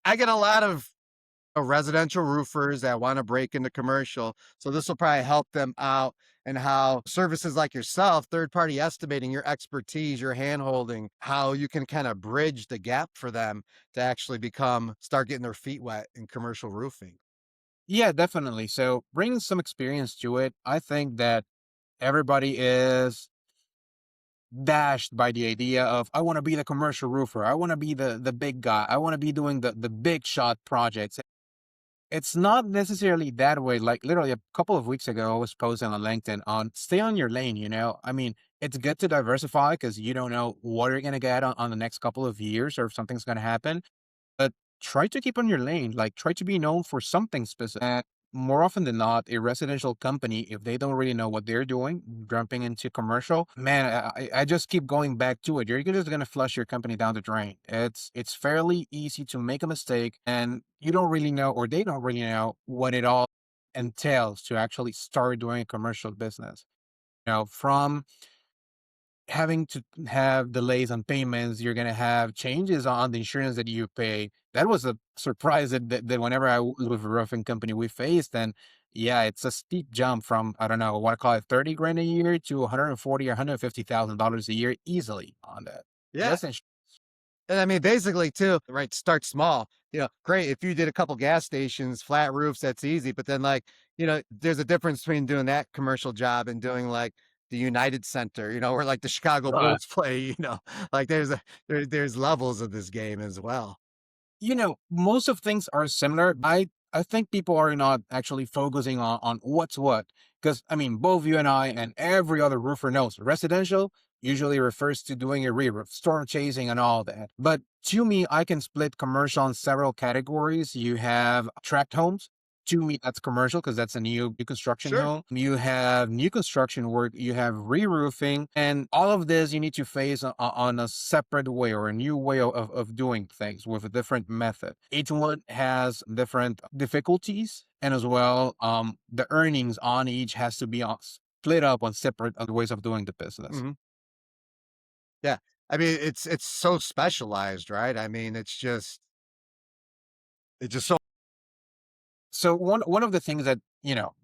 I get a lot of residential roofers that want to break into commercial. So this will probably help them out and how services like yourself, third party estimating, your expertise, your hand holding, how you can kind of bridge the gap for them to actually start getting their feet wet in commercial roofing. Yeah, definitely. So bringing some experience to it, I think that everybody is dashed by the idea of I want to be the commercial roofer. I want to be the big guy. I want to be doing the big shot projects. It's not necessarily that way. Like literally a couple of weeks ago, I was posting on LinkedIn on stay on your lane. I mean, it's good to diversify because you don't know what you're gonna get on the next couple of years or if something's gonna happen. But try to keep on your lane, like try to be known for something specific. And more often than not, a residential company, if they don't really know what they're doing, jumping into commercial, man, I just keep going back to it. You're just gonna flush your company down the drain. It's fairly easy to make a mistake, and you don't really know, or they don't really know what it all entails to actually start doing a commercial business. From having to have delays on payments, you're gonna have changes on the insurance that you pay. That was a surprise that whenever with a roofing company we faced, and yeah, it's a steep jump from I don't know what I call it 30 grand a year to 140 or $150,000 a year easily on that. Yeah. Just insurance. And I mean, basically, too, right? Start small. Great. If you did a couple gas stations, flat roofs, that's easy. But then, like, there's a difference between doing that commercial job and doing like the United Center, where like the Chicago Right. Bulls play, like there's levels of this game as well. Most of things are similar. I think people are not actually focusing on what's what. Because I mean, both you and I and every other roofer knows residential usually refers to doing a re-roof, storm chasing and all that. But to me, I can split commercial in several categories. You have tract homes. To me, that's commercial because that's a new construction Sure. home. You have new construction work, you have re-roofing, and all of this you need to face on a separate way or a new way of doing things with a different method. Each one has different difficulties, and as well, the earnings on each has to be split up on separate ways of doing the business. Hmm. Yeah. I mean, it's so specialized, right? I mean, it's just so. So one of the things that,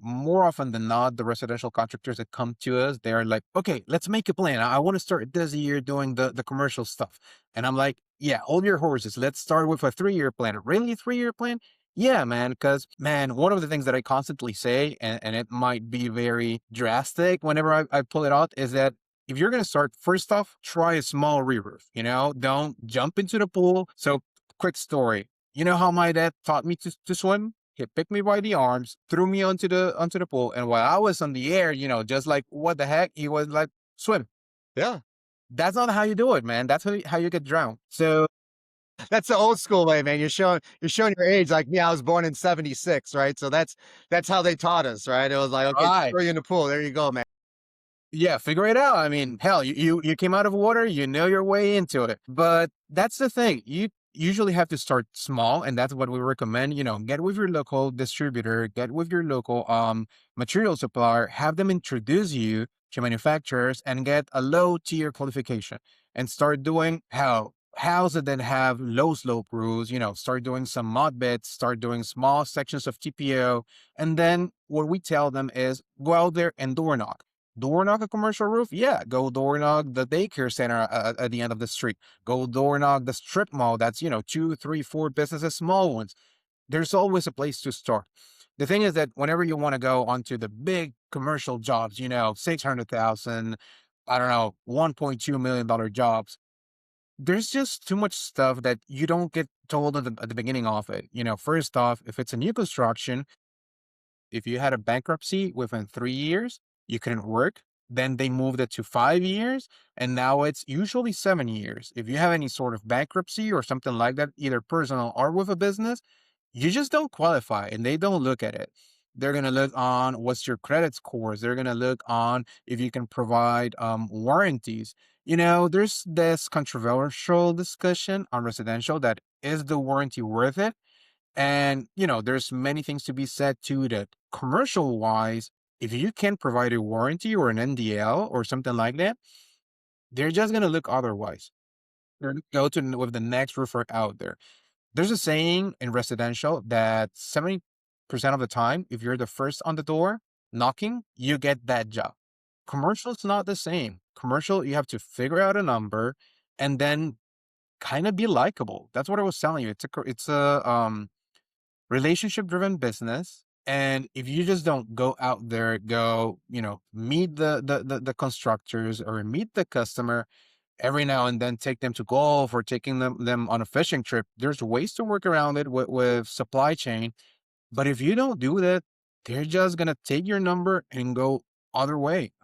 more often than not, the residential contractors that come to us, they're like, okay, let's make a plan. I want to start this year doing the commercial stuff. And I'm like, yeah, hold your horses. Let's start with a 3-year plan. Really, 3-year plan? Yeah, man. Because man, one of the things that I constantly say, and it might be very drastic whenever I pull it out, is that if you're gonna start, first off, try a small re-roof. Don't jump into the pool. So quick story. You know how my dad taught me to swim? He picked me by the arms, threw me onto the pool, and while I was on the air, just like what the heck, he was like, "Swim." Yeah. That's not how you do it, man. That's how you get drowned. So, That's the old school way, man. You're showing your age. Like me, I was born in '76, right? So that's how they taught us, right? It was like, okay, just right, throw you in the pool. There you go, man. yeah, figure it out. I mean, hell, you came out of water, you know your way into it. But that's the thing. You usually have to start small, and that's what we recommend. Get with your local distributor, get with your local material supplier, have them introduce you to manufacturers and get a low tier qualification and start doing houses that have low slope roofs, start doing some mud bits, start doing small sections of TPO. And then what we tell them is go out there and door knock a commercial roof? Yeah, go door knock the daycare center at the end of the street. Go door knock the strip mall that's, two, three, four businesses, small ones. There's always a place to start. The thing is that whenever you want to go onto the big commercial jobs, 600,000, I don't know, $1.2 million jobs, there's just too much stuff that you don't get told at the beginning of it. First off, if it's a new construction, if you had a bankruptcy within 3 years, you couldn't work. Then they moved it to 5 years, and now it's usually 7 years. If you have any sort of bankruptcy or something like that, either personal or with a business, you just don't qualify and they don't look at it. They're going to look on what's your credit scores. They're going to look on if you can provide warranties. There's this controversial discussion on residential that is the warranty worth it? And, there's many things to be said to that. Commercial wise, if you can provide a warranty or an NDL or something like that, they're just going to look otherwise. They're going to go with the next roofer out there. There's a saying in residential that 70% of the time, if you're the first on the door knocking, you get that job. Commercial is not the same. Commercial, you have to figure out a number and then kind of be likable. That's what I was telling you. It's a relationship driven business. And if you just don't go out there, meet the constructors or meet the customer every now and then, take them to golf or taking them on a fishing trip, there's ways to work around it with supply chain. But if you don't do that, they're just gonna take your number and go other way.